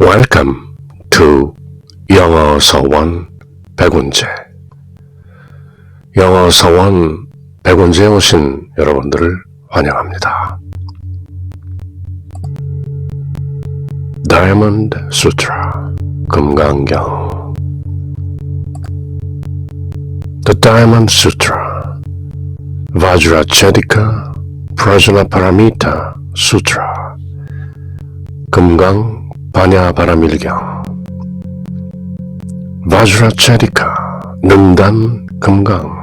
Welcome to 영어 서원 백운재. 영어 서원 백운재에 오신 여러분들을 환영합니다. Diamond Sutra, 금강경. The Diamond Sutra, Vajrachedika Prajnaparamita Sutra, 금강 반야바라밀경. Vajrachedika, 능단 금강.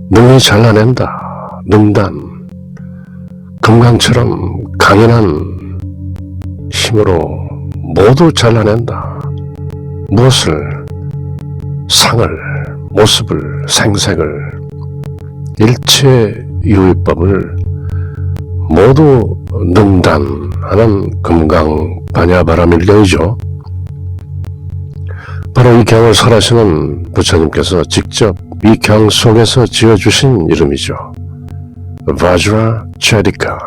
능이 잘라낸다. 능단. 금강처럼 강인한 힘으로 모두 잘라낸다. 무엇을? 상을, 모습을, 생색을, 일체유의법을 모두 능단하는 금강 반야바라밀경이죠. 바로 이 경을 설하시는 부처님께서 직접 이 경 속에서 지어주신 이름이죠. Vajrachedika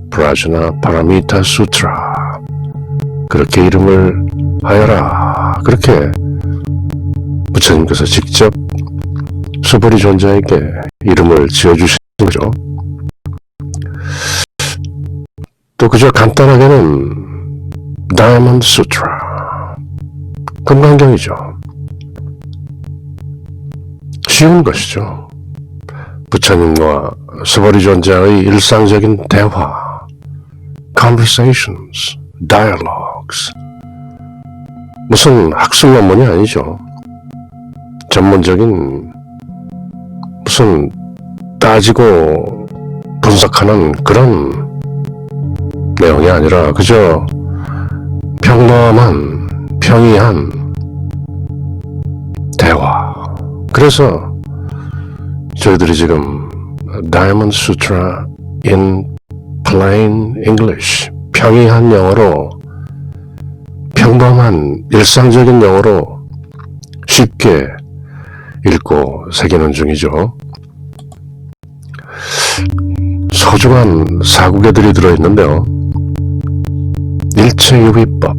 Prajnaparamita Sutra. 그렇게 이름을 하여라. 그렇게 부처님께서 직접 수보리 존자에게 이름을 지어주신 거죠. 또 그저 간단하게는 Diamond Sutra, 금강경이죠. 쉬운 것이죠. 부처님과 수보리 존자의 일상적인 대화, conversations, dialogues. 무슨 학술 논문이 아니죠. 전문적인 무슨 따지고 분석하는 그런 내용이 아니라 그저 평범한 평이한 대화. 그래서 저희들이 지금 Diamond Sutra in Plain English, 평이한 영어로, 평범한 일상적인 영어로 쉽게 읽고 새기는 중이죠. 소중한 사구계들이 들어있는데요. 일체유의법,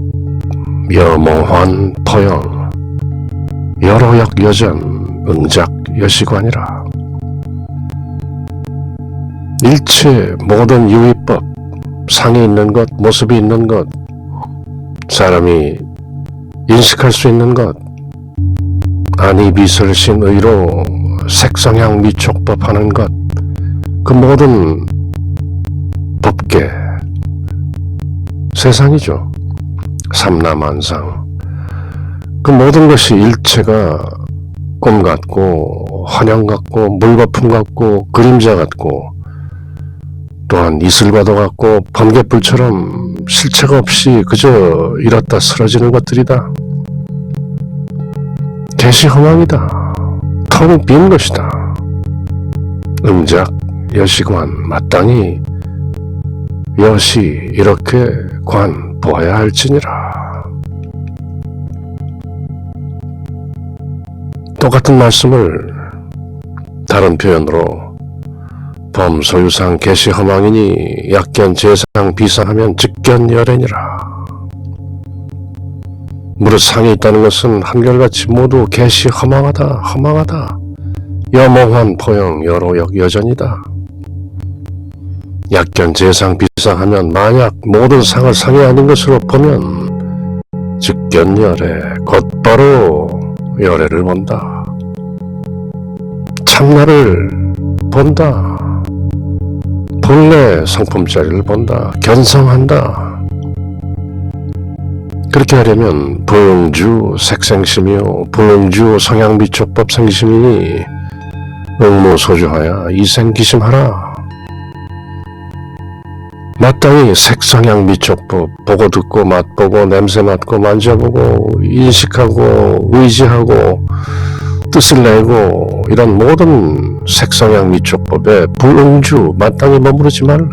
여몽환 포영, 여로역 여전, 응작 여시관이라. 일체 모든 유의법, 상이 있는 것, 모습이 있는 것, 사람이 인식할 수 있는 것, 안이비설신 의로 색성향 미촉법 하는 것, 그 모든 법계, 세상이죠. 삼라만상. 그 모든 것이 일체가 꿈 같고 환영 같고 물거품 같고 그림자 같고 또한 이슬과도 같고 번갯불처럼 실체가 없이 그저 이렇다 쓰러지는 것들이다. 개시허망이다. 텅 빈 것이다. 응작 여시관, 마땅히 여시 이렇게 관 보아야 할지니라. 똑같은 말씀을 다른 표현으로 범소유상 개시허망이니 약견 재상 비상하면 즉견열애니라. 무릇 상이 있다는 것은 한결같이 모두 개시허망하다, 허망하다. 여몽환 포영 여로역 여전이다. 약견 재상 비상하면 만약 모든 상을 상이 아닌 것으로 보면 즉견열애, 곧바로 열애를 본다. 참나를 본다. 본래 성품자리를 본다. 견성한다. 그렇게 하려면 부응주 색생심이요 부응주 성향비촉법 생심이니 응모소주하여 이생기심하라. 마땅히 색성향 미촉법 보고 듣고 맛보고 냄새 맡고 만져보고 인식하고 의지하고 뜻을 내고 이런 모든 색성향 미촉법에 불응주 마땅히 머무르지 말라.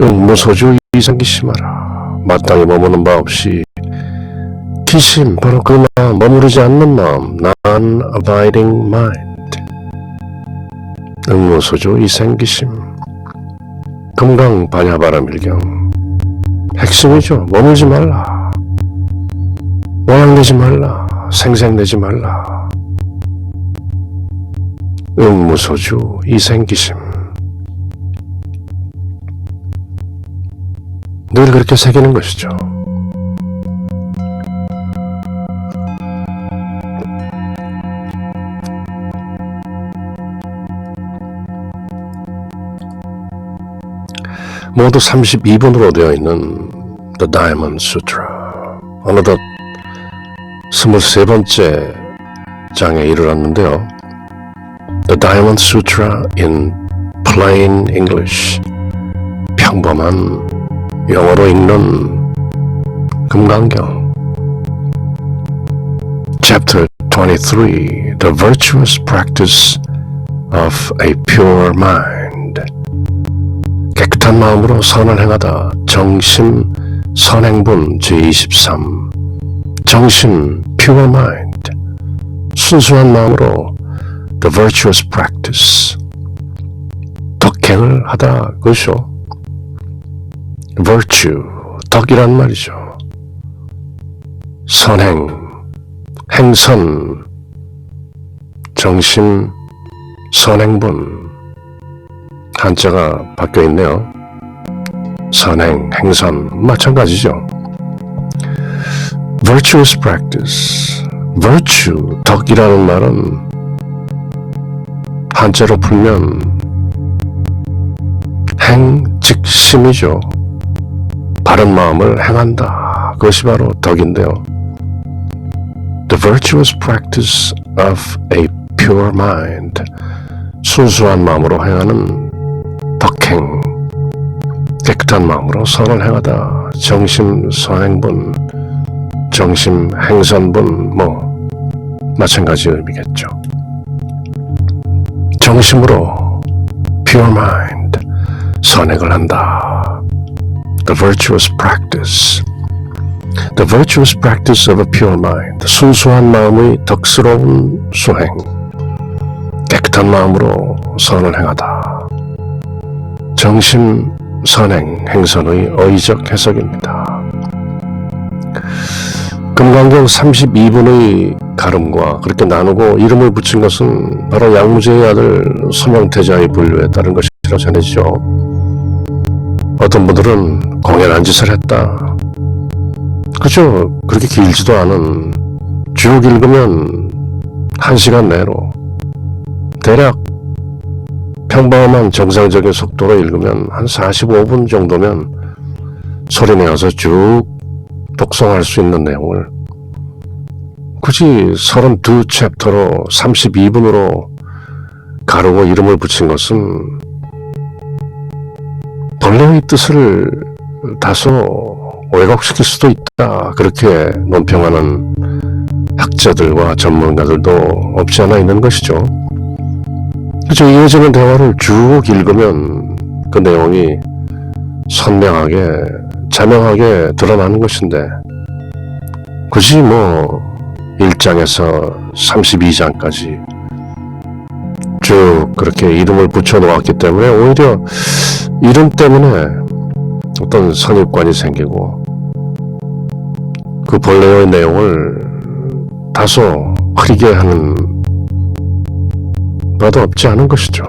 응무소주 이생기심하라. 마땅히 머무는 바 없이 기심, 바로 그 마음, 머무르지 않는 마음, non-abiding mind. 응무소주 이생기심. 금강 반야바라밀경. 핵심이죠. 머물지 말라. 모양내지 말라. 생색내지 말라. 응무소주 이생기심. 늘 그렇게 새기는 것이죠. 모두 32분으로 되어 있는 The Diamond Sutra. 어느덧 23번째 장에 이르렀는데요. The Diamond Sutra in Plain English. 평범한 영어로 읽는 금강경. Chapter 23. The Virtuous Practice of a Pure Mind. 깨끗한 마음으로 선을 행하다. 정심 선행본 제23. 정심 pure mind. 순수한 마음으로 the virtuous practice. 덕행을 하다. 그것이요. virtue. 덕이란 말이죠. 선행. 행선. 정심 선행본. 한자가 바뀌어 있네요. 선행, 행선 마찬가지죠. Virtuous practice. virtue, 덕이라는 말은 한자로 풀면 행, 즉 심이죠. 바른 마음을 행한다. 그것이 바로 덕인데요. The virtuous practice of a pure mind. 순수한 마음으로 행하는 덕행, 깨끗한 마음으로 선을 행하다. 정심 선행본, 정심 행선본 마찬가지 의미겠죠. 정심으로 pure mind, 선행을 한다. The virtuous practice. The virtuous practice of a pure mind. 순수한 마음의 덕스러운 수행, 깨끗한 마음으로 선을 행하다. 정심, 선행, 행선의 어의적 해석입니다. 금강경 32분의 가름과 그렇게 나누고 이름을 붙인 것은 바로 양무제의 아들 소명태자의 분류에 따른 것이라 전해지죠. 어떤 분들은 공연한 짓을 했다. 그죠? 그렇게 길지도 않은, 쭉 읽으면 1시간 내로 대략 평범한 정상적인 속도로 읽으면 한 45분 정도면 소리내어서 쭉 독송할 수 있는 내용을 굳이 32 챕터로 32분으로 가르고 이름을 붙인 것은 본래의 뜻을 다소 왜곡시킬 수도 있다. 그렇게 논평하는 학자들과 전문가들도 없지 않아 있는 것이죠. 그렇죠. 이어지는 대화를 쭉 읽으면 그 내용이 선명하게, 자명하게 드러나는 것인데 굳이 1장에서 32장까지 쭉 그렇게 이름을 붙여 놓았기 때문에 오히려 이름 때문에 어떤 선입관이 생기고 그 본래의 내용을 다소 흐리게 하는 바도 없지 않은 것이죠.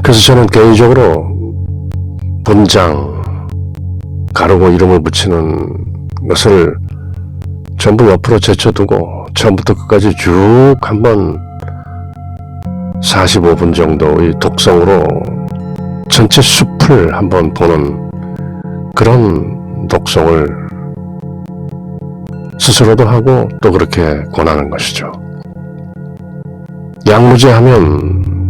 그래서 저는 개인적으로 본장 가르고 이름을 붙이는 것을 전부 옆으로 제쳐두고 처음부터 끝까지 쭉 한번 45분 정도의 독성으로 전체 숲을 한번 보는 그런 독성을 스스로도 하고 또 그렇게 권하는 것이죠. 양무제 하면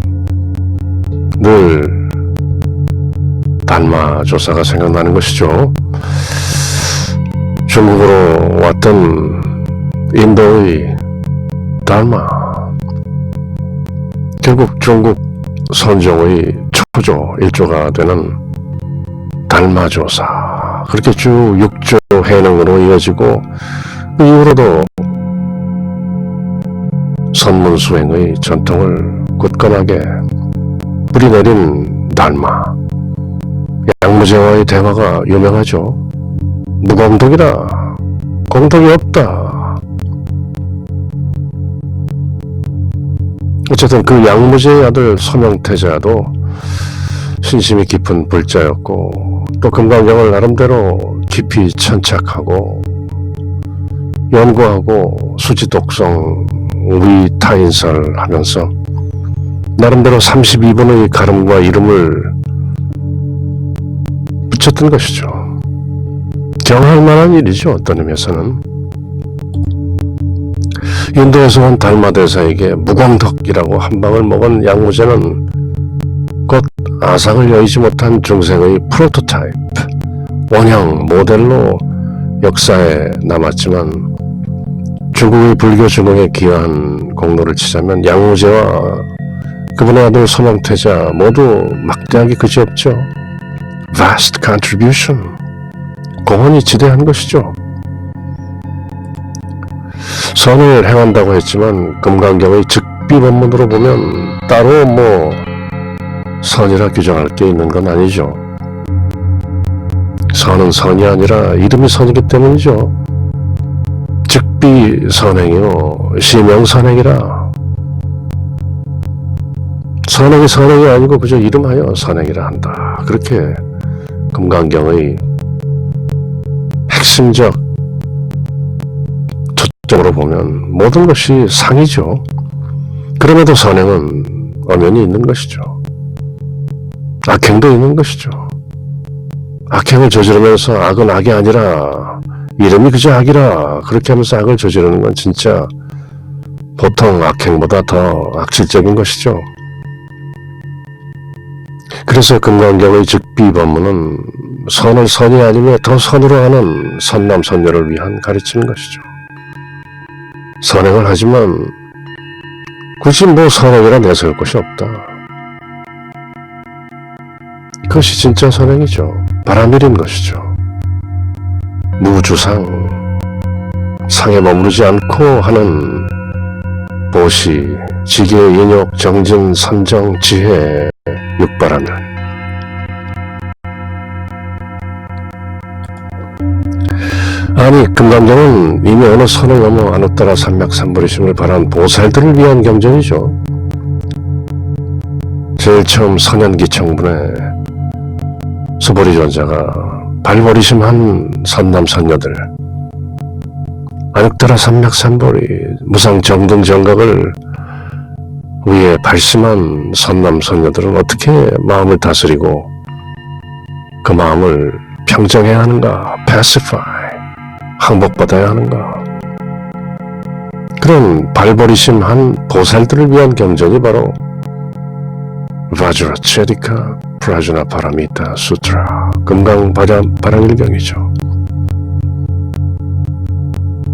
늘 달마 조사가 생각나는 것이죠. 중국으로 왔던 인도의 달마, 결국 중국 선종의 초조 일조가 되는 달마조사, 그렇게 쭉 6조 해능으로 이어지고 그 이후로도 선문수행의 전통을 굳건하게 뿌리내린 달마, 양무제와의 대화가 유명하죠. 무공덕이다. 공덕이 없다. 어쨌든 그 양무제의 아들 서명태자도 신심이 깊은 불자였고 또 금강경을 나름대로 깊이 천착하고 연구하고 수지독성 위타인설 하면서 나름대로 32번의 가름과 이름을 붙였던 것이죠. 경할 만한 일이죠. 어떤 의미에서는. 인도에서 온 달마대사에게 무공덕이라고 한 방을 먹은 양무제는 곧 아상을 여의지 못한 중생의 프로토타입, 원형, 모델로 역사에 남았지만 중국의 불교 중흥에 기여한 공로를 치자면 양무제와 그분의 아들 서명태자 모두 막대하게 그지없죠. Vast contribution. 공헌이 지대한 것이죠. 선을 행한다고 했지만 금강경의 즉비 법문으로 보면 따로 선이라 규정할 게 있는 건 아니죠. 선은 선이 아니라 이름이 선이기 때문이죠. 즉비 선행이요 시명선행이라. 선행이 선행이 아니고 그저 이름하여 선행이라 한다. 그렇게 금강경의 핵심적 초점으로 보면 모든 것이 상이죠. 그럼에도 선행은 엄연히 있는 것이죠. 악행도 있는 것이죠. 악행을 저지르면서 악은 악이 아니라 이름이 그저 악이라 그렇게 하면서 악을 저지르는 건 진짜 보통 악행보다 더 악질적인 것이죠. 그래서 금강경의 즉비 법문은 선을 선이 아니며 더 선으로 하는 선남선녀를 위한 가르치는 것이죠. 선행을 하지만 굳이 선행이라 내세울 것이 없다. 그것이 진짜 선행이죠. 바람일인 것이죠. 무주상, 상에 머무르지 않고 하는 보시, 지계, 인욕, 정진, 선정, 지혜, 육바라면 아니 금강경은 이미 어느 선을 넘어 아누따라 삼맥삼불이심을 바란 보살들을 위한 경전이죠. 제일 처음 선현기 청분에 수보리존자가 발버리심한 선남선녀들 아누따라 삼맥삼불이 무상정등정각을 위에 발심한 선남선녀들은 어떻게 마음을 다스리고 그 마음을 평정해야 하는가, pacify, 항복받아야 하는가. 그런 발버리심한 보살들을 위한 경전이 바로 바주라체디카 프라주나 파라미타 수트라 금강바랑일경이죠.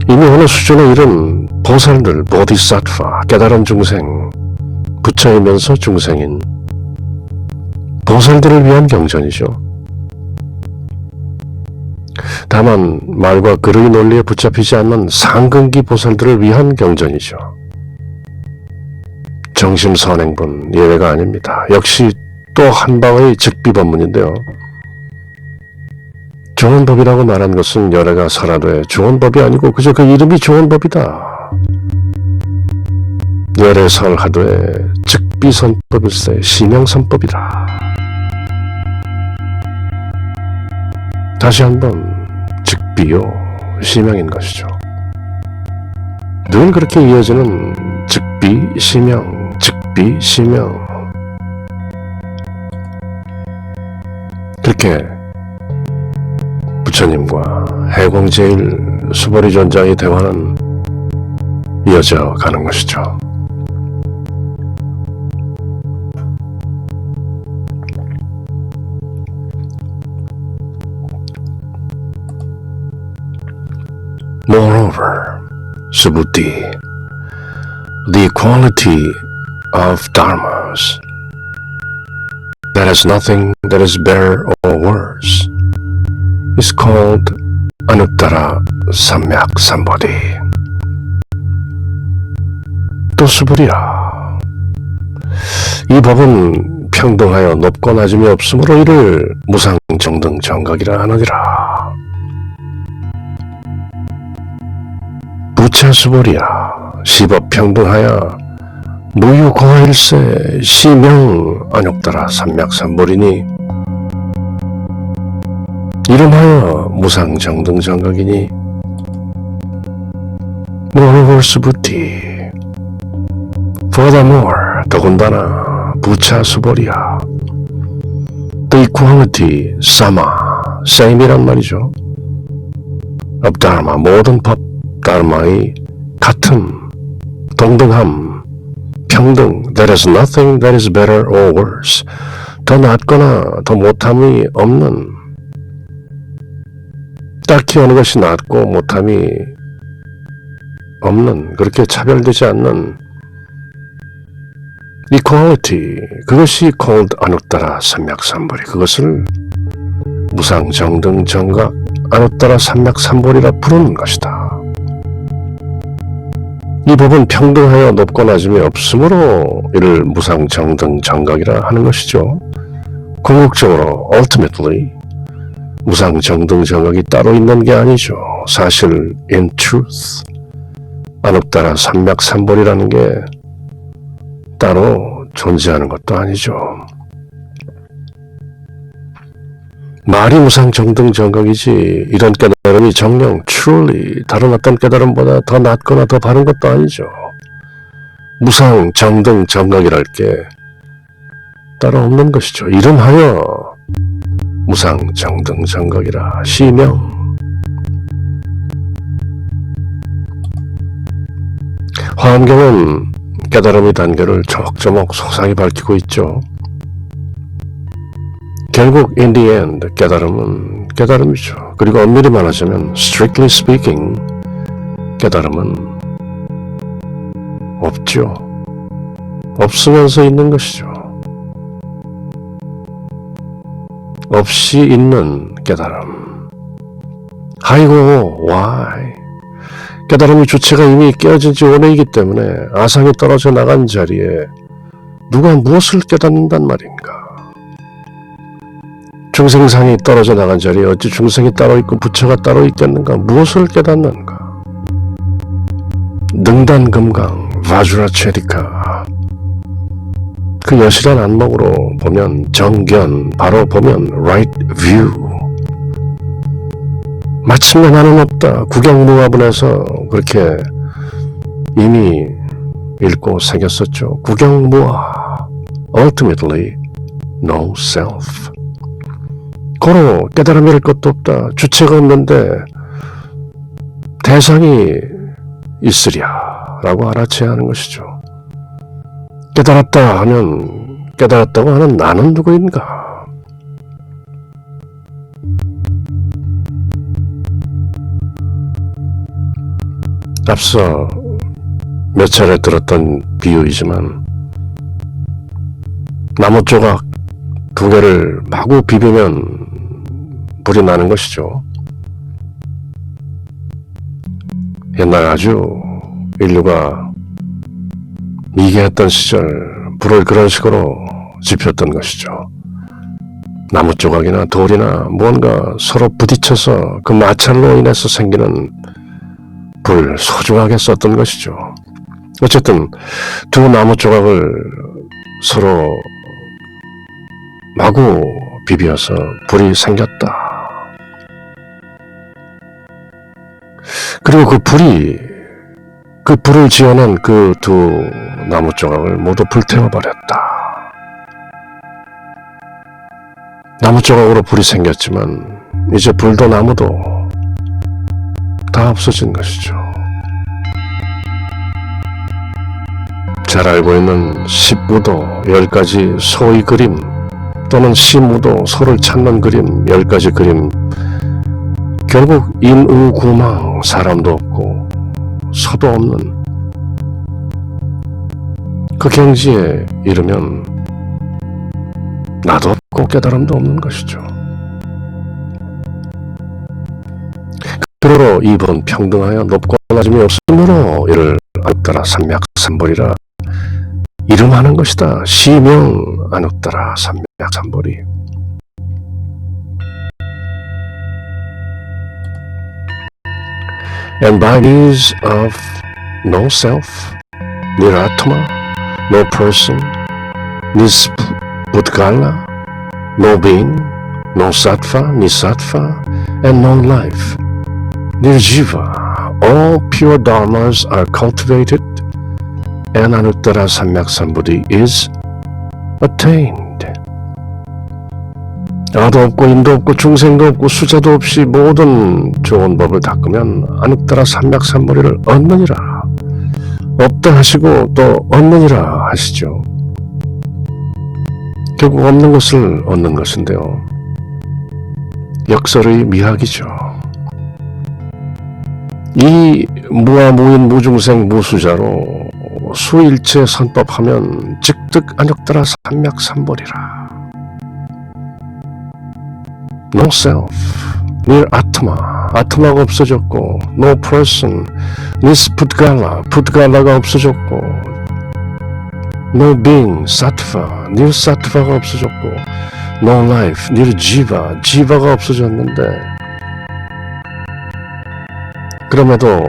이미 어느 수준에 이른 보살들, 보디사트파, 깨달은 중생, 부처이면서 중생인 보살들을 위한 경전이죠. 다만 말과 글의 논리에 붙잡히지 않는 상근기 보살들을 위한 경전이죠. 정심선행분 예외가 아닙니다. 역시 또 한방의 즉비법문인데요. 좋은 법이라고 말한 것은 열애가 설하되 좋은 법이 아니고 그저 그 이름이 좋은 법이다. 열애설하되 즉비선법일세 시명선법이다. 다시 한번 즉비요 시명인 것이죠. 늘 그렇게 이어지는 즉비 시명, 즉비 시명. 그렇게 부처님과 해공제일 수보리존자의 대화는 이어져 가는 것이죠. Moreover, Subhuti, the equality of dharmas, that is nothing that is better or worse, is called Anuttara Samyak Sambodhi. 또 수불이라. 이 법은 평등하여 높고 낮음이 없으므로 이를 무상정등정각이라 하느니라. 부차수벌이야 시법평등하여 무유공화일세 시명안욕따라 삼맥삼벌이니 이름하여 무상정등정각이니 모르골스부티 furthermore 더군다나 부차수벌이야 the equality sama same이란 말이죠. of dharma 모든 법 다르마의 같음 동등함 평등 there is nothing that is better or worse 더 낫거나 더 못함이 없는 딱히 어느 것이 낫고 못함이 없는 그렇게 차별되지 않는 equality 그것이 called 아누따라 삼맥삼벌이 그것을 무상정등정각 아누따라 삼맥삼벌이라 부르는 것이다. 이 법은 평등하여 높고 낮음이 없으므로 이를 무상정등정각이라 하는 것이죠. 궁극적으로 ultimately 무상정등정각이 따로 있는 게 아니죠. 사실 in truth 아누따라 삼맥삼벌이라는 게 따로 존재하는 것도 아니죠. 말이 무상정등정각이지 이런 깨달음이 정녕 truly 다른 어떤 깨달음보다 더 낫거나 더 바른 것도 아니죠. 무상정등정각이랄 게 따로 없는 것이죠. 이름하여 무상정등정각이라 시명 화엄경은 깨달음의 단계를 조목조목 소상히 밝히고 있죠. 결국 in the end 깨달음은 깨달음이죠. 그리고 엄밀히 말하자면 strictly speaking 깨달음은 없죠. 없으면서 있는 것이죠. 없이 있는 깨달음. 아이고 why? 깨달음의 주체가 이미 깨어진 지 오래이기 때문에 아상이 떨어져 나간 자리에 누가 무엇을 깨닫는단 말인가? 중생상이 떨어져 나간 자리에 어찌 중생이 따로 있고 부처가 따로 있겠는가? 무엇을 깨닫는가? 능단금강 바주라체리카 그 여실한 안목으로 보면 정견 바로 보면 right view 마침내 나는 없다 구경무화분에서 그렇게 이미 읽고 새겼었죠. 구경무화 ultimately no self 고로 깨달음이랄 것도 없다. 주체가 없는데 대상이 있으랴 라고 알아채야 하는 것이죠. 깨달았다 하면 깨달았다고 하는 나는 누구인가? 앞서 몇 차례 들었던 비유이지만 나무 조각 두 개를 마구 비비면 불이 나는 것이죠. 옛날 아주 인류가 미개했던 시절 불을 그런 식으로 지폈던 것이죠. 나무 조각이나 돌이나 무언가 서로 부딪혀서 그 마찰로 인해서 생기는 불을 소중하게 썼던 것이죠. 어쨌든 두 나무 조각을 서로 마구 비벼서 불이 생겼다. 그리고 그 불을 지어낸 그 두 나무 조각을 모두 불태워버렸다. 나무 조각으로 불이 생겼지만 이제 불도 나무도 다 없어진 것이죠. 잘 알고 있는 십무도 10가지 소의 그림 또는 시무도 소를 찾는 그림 10가지 그림 결국 인우구망 사람도 없고 소도 없는 그 경지에 이르면 나도 없고 깨달음도 없는 것이죠. 그러므로 이번 평등하여 높고 낮음이 없으므로 이를 아누따라 삼맥삼벌이라 이름하는 것이다. 시명 안웃따라 삼맥삼보리. And by means of no self, niratma, no person, nispudgala, no being, no sattva, nisattva, and no life, nirjiva, all pure dharmas are cultivated, and Anuttara Samyak-Sambuddhi is attained. 아도 없고 인도 없고 중생도 없고 수자도 없이 모든 좋은 법을 닦으면 아누따라 삼맥삼보리를 얻느니라. 없다 하시고 또 얻느니라 하시죠. 결국 없는 것을 얻는 것인데요. 역설의 미학이죠. 이 무아무인 무중생 무수자로 수일체 선법하면 즉득 안욕따라 삼맥삼보리라. No self, nir atma, 아트마가 없어졌고, no person, nispudgala, pudgala가 없어졌고, no being, sattva, nirsattva가 없어졌고, no life, nirjiva, jiva가 없어졌는데, 그럼에도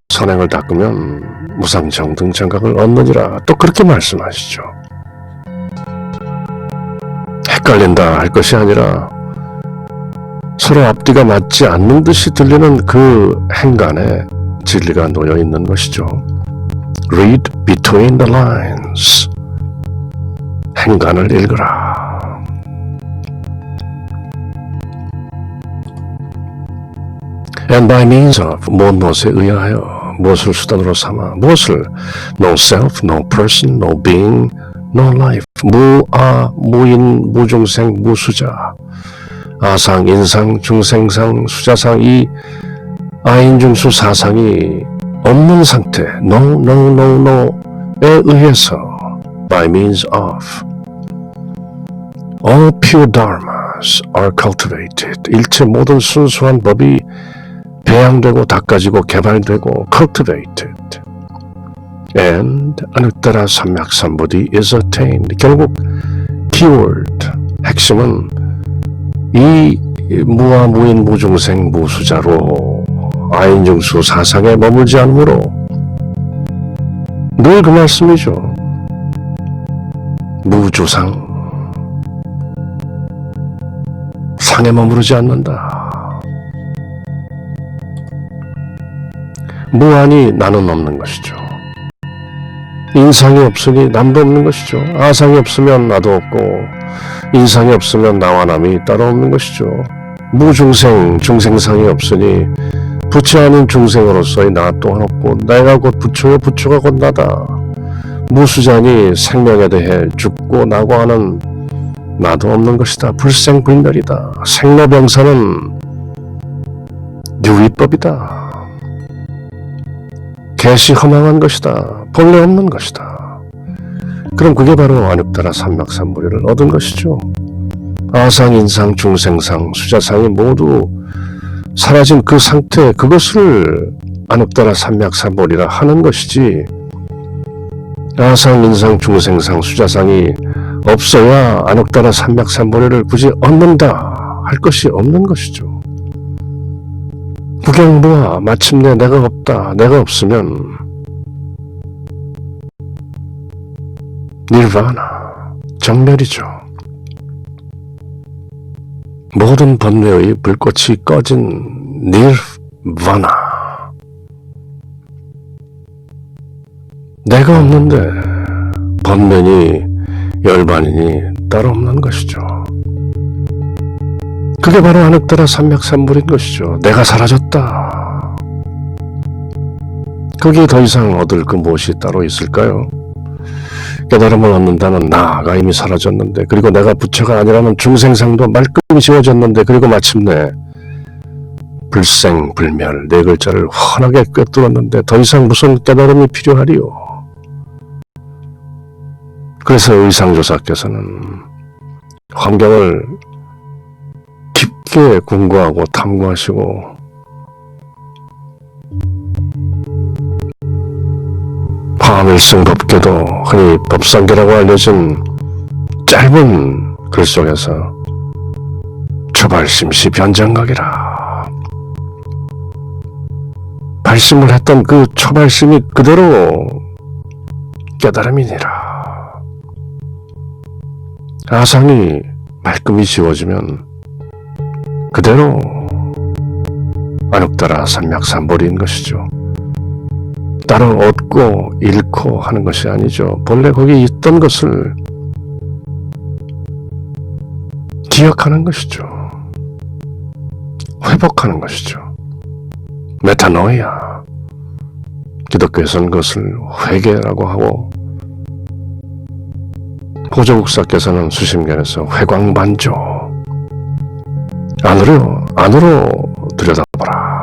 선행을 닦으면 무상정등정각을 얻느니라. 또 그렇게 말씀하시죠. 헷갈린다 할 것이 아니라 서로 앞뒤가 맞지 않는 듯이 들리는 그 행간에 진리가 놓여 있는 것이죠. Read between the lines. 행간을 읽으라. And by means of, 무엇에 의하여, 무엇을 수단으로 삼아, 무엇을, no self, no person, no being, no life, 무아, 무인, 무중생, 무수자, 아상, 인상, 중생상, 수자상, 이 아인중수 사상이 없는 상태, no, no, no, no에 의해서, by means of, all pure dharmas are cultivated. 일체 모든 순수한 법이 배양되고 닦아지고 개발되고 cultivated. And 아누따라 삼맥삼보디 is attained. 결국 keyword, 핵심은 이 무아무인 무중생 무수자로 아인중수 사상에 머물지 않으므로 늘 그 말씀이죠. 무주상 상에 머무르지 않는다. 무아니 나는 없는 것이죠. 인상이 없으니 남도 없는 것이죠. 아상이 없으면 나도 없고 인상이 없으면 나와 남이 따로 없는 것이죠. 무중생, 중생상이 없으니 부처 아닌 중생으로서의 나 또한 없고 내가 곧 부처요 부처가 곧 나다. 무수자니 생명에 대해 죽고 나고 하는 나도 없는 것이다. 불생불멸이다. 생로병사는 유의법이다. 개시 허망한 것이다. 본래 없는 것이다. 그럼 그게 바로 안육따라 삼맥삼보리를 얻은 것이죠. 아상, 인상, 중생상, 수자상이 모두 사라진 그 상태, 그것을 안육따라 삼맥삼보리라 하는 것이지, 아상, 인상, 중생상, 수자상이 없어야 안육따라 삼맥삼보리를 굳이 얻는다 할 것이 없는 것이죠. 구경보아 마침내 내가 없다, 내가 없으면 니르바나, 정멸이죠. 모든 번뇌의 불꽃이 꺼진 니르바나. 내가 없는데 번뇌니 열반이니 따로 없는 것이죠. 그게 바로 안육따라 삼맥삼보리인 것이죠. 내가 사라졌다. 거기에 더 이상 얻을 그 무엇이 따로 있을까요? 깨달음을 얻는다는 나가 이미 사라졌는데, 그리고 내가 부처가 아니라는 중생상도 말끔히 지워졌는데, 그리고 마침내 불생불멸 네 글자를 환하게 꿰뚫었는데 더 이상 무슨 깨달음이 필요하리요? 그래서 의상조사께서는 환경을 깊게 궁구하고 탐구하시고 왕일승법계도 흔히 법상계라고 알려진 짧은 글 속에서 초발심시 변장각이라. 발심을 했던 그 초발심이 그대로 깨달음이니라. 아상이 말끔히 지워지면 그대로 안옥따라 삼맥삼보리인 것이죠. 따로 얻고 잃고 하는 것이 아니죠. 본래 거기 있던 것을 기억하는 것이죠. 회복하는 것이죠. 메타노이아. 기독교에서는 그것을 회개라고 하고, 보조국사께서는 수심견에서 회광반조, 안으로 들여다보라.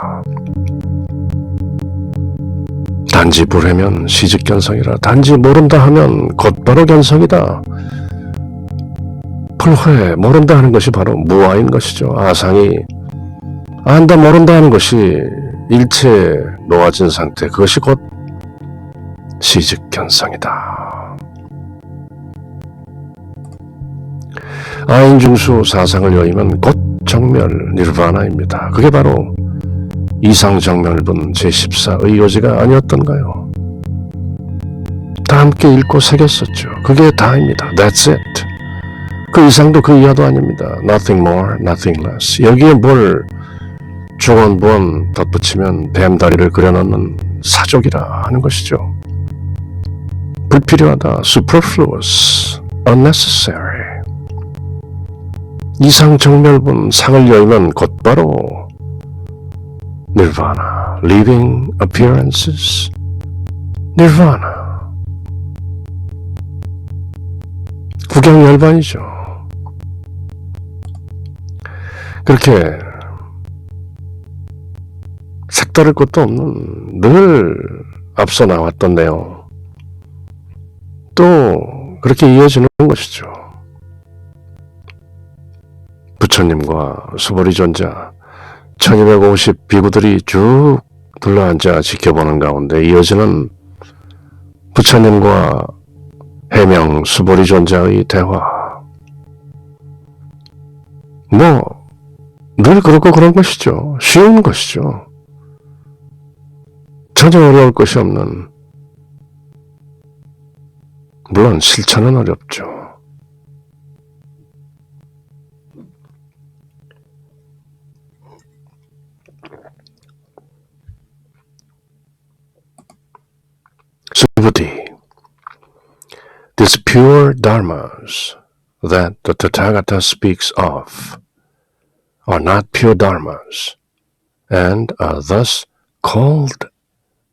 단지 불회면 시직견성이라. 단지 모른다 하면 곧바로 견성이다. 불회, 모른다 하는 것이 바로 무아인 것이죠. 아상이 안다 모른다 하는 것이 일체 놓아진 상태, 그것이 곧 시직견성이다. 아인중수 사상을 여의면 곧 정멸 니르바나입니다. 그게 바로 이상정멸분 제14의요지가 아니었던가요? 다 함께 읽고 새겼었죠. 그게 다입니다. That's it. 그 이상도 그 이하도 아닙니다. Nothing more, nothing less. 여기에 뭘 중원부원 덧붙이면 뱀다리를 그려넣는 사족이라 하는 것이죠. 불필요하다. Superfluous, unnecessary. 이상정멸분 상을 열면 곧바로 Nirvana, living appearances, Nirvana. 구경열반이죠. 그렇게 색다를 것도 없는 늘 앞서 나왔던 내용 또 그렇게 이어지는 것이죠. 부처님과 수보리 존자 1250 비구들이 쭉 둘러앉아 지켜보는 가운데 이어지는 부처님과 해명 수보리 존자의 대화. 늘 그렇고 그런 것이죠. 쉬운 것이죠. 전혀 어려울 것이 없는, 물론 실천은 어렵죠. Subhuti. These pure dharmas that the Tathagata speaks of are not pure dharmas and are thus called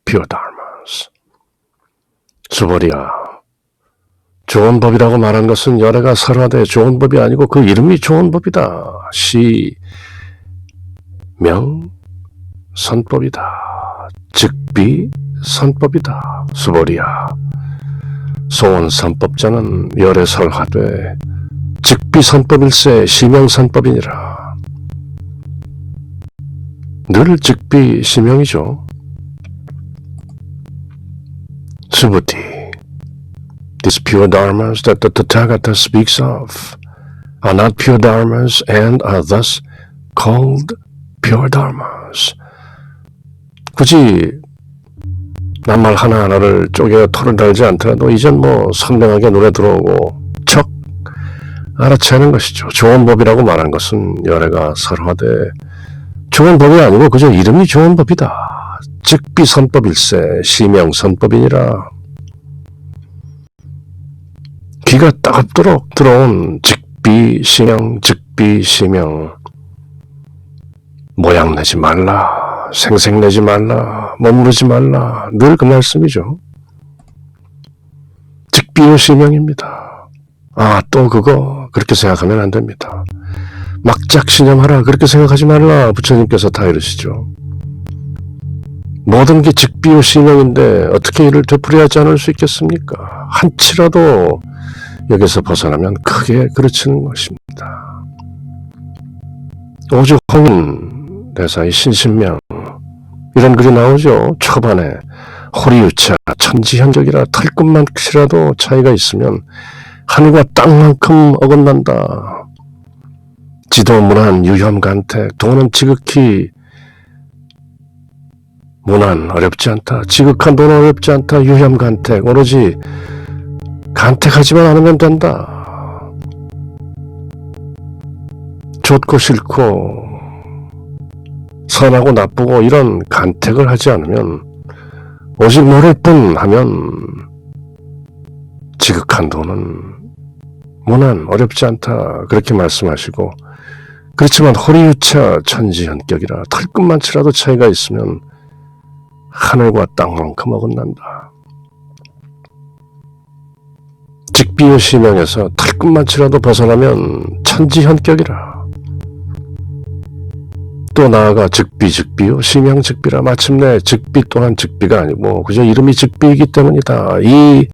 pure dharmas. 수보리야, 좋은 법이라고 말한 것은 열애가 설화되 좋은 법이 아니고 그 이름이 좋은 법이다. 시명 선법이다. 즉비 선법이다. 수보리야, 소원 선법자는 열애 설화되 즉비 선법일세 시명 선법이니라. 늘 즉비 시명이죠. Subhuti. These pure dharmas that the Tathagata speaks of are not pure dharmas and are thus called pure dharmas. 굳이 낱말 하나하나를 쪼개 토를 달지 않더라도 이젠 선명하게 눈에 들어오고 척 알아채는 것이죠. 좋은 법이라고 말한 것은 열애가 설화되 좋은 법이 아니고 그저 이름이 좋은 법이다. 즉비선법일세 시명선법이니라. 귀가 따갑도록 들어온 즉비시명, 즉비시명. 모양내지 말라, 생색내지 말라, 머무르지 말라. 늘 그 말씀이죠. 즉비요시명입니다. 또 그거 그렇게 생각하면 안 됩니다. 막작신념하라 그렇게 생각하지 말라. 부처님께서 다 이러시죠. 모든 게 즉비요시명인데 어떻게 이를 되풀이하지 않을 수 있겠습니까? 한치라도 여기서 벗어나면 크게 그르치는 것입니다. 오죽홍인 대사의 신신명 이런 글이 나오죠. 초반에 호리유차 천지현격이라 털끝만치라도 차이가 있으면 하늘과 땅만큼 어긋난다. 지도문안 유혐간택 돈은 지극히 문안 어렵지 않다. 지극한 돈은 어렵지 않다. 유혐간택 오로지 간택하지만 않으면 된다. 좋고 싫고 선하고 나쁘고 이런 간택을 하지 않으면 오직 모를 뿐 하면 지극한 돈은 문안 어렵지 않다. 그렇게 말씀하시고 그렇지만 호리유차 천지현격이라 털끝만치라도 차이가 있으면 하늘과 땅만큼 어긋난다. 직비요 시명에서 털끝만치라도 벗어나면 천지현격이라. 또 나아가 즉비요 시명즉비라. 마침내 즉비 또한 즉비가 아니고 그저 이름이 즉비이기 때문이다. 이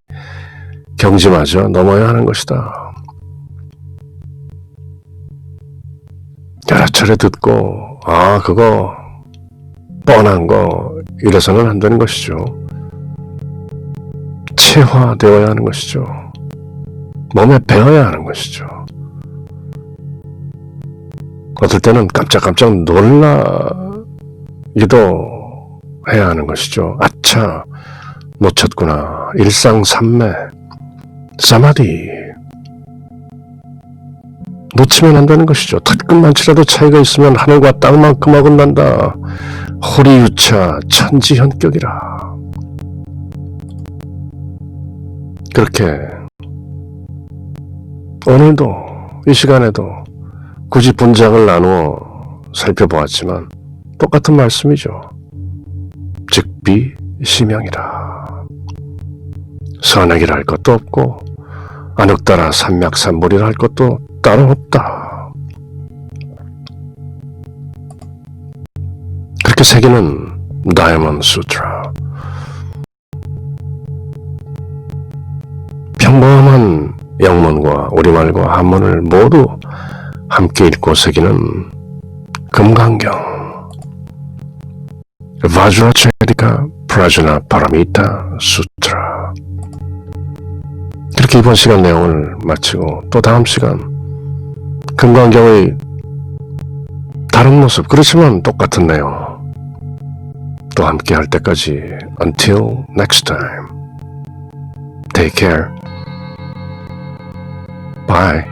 경지마저 넘어야 하는 것이다. 여러 차례 듣고 그거 뻔한 거 이래서는 안 되는 것이죠. 체화되어야 하는 것이죠. 몸에 배어야 하는 것이죠. 어떨 때는 깜짝깜짝 놀라기도 해야 하는 것이죠. 아차, 놓쳤구나. 일상삼매, 사마디. 놓치면 안 되는 것이죠. 털끝만치라도 차이가 있으면 하늘과 땅만큼 어긋난다. 호리유차 천지현격이라. 그렇게 오늘도 이 시간에도 굳이 분장을 나누어 살펴보았지만 똑같은 말씀이죠. 즉비 시명이라. 선악이라 할 것도 없고 안흙따라 삼맥삼물이라 할 것도 따로 없다. 그렇게 새기는 다이아몬드 수트라. 평범한 영문과 우리말과 한문을 모두 함께 읽고 새기는 금강경 바주라체리카 프라주나 파라미타 수트라. 그렇게 이번 시간 내용을 마치고 또 다음 시간 금강경의 다른 모습, 그렇지만 똑같은 내용 또 함께 할 때까지 until next time, take care, bye.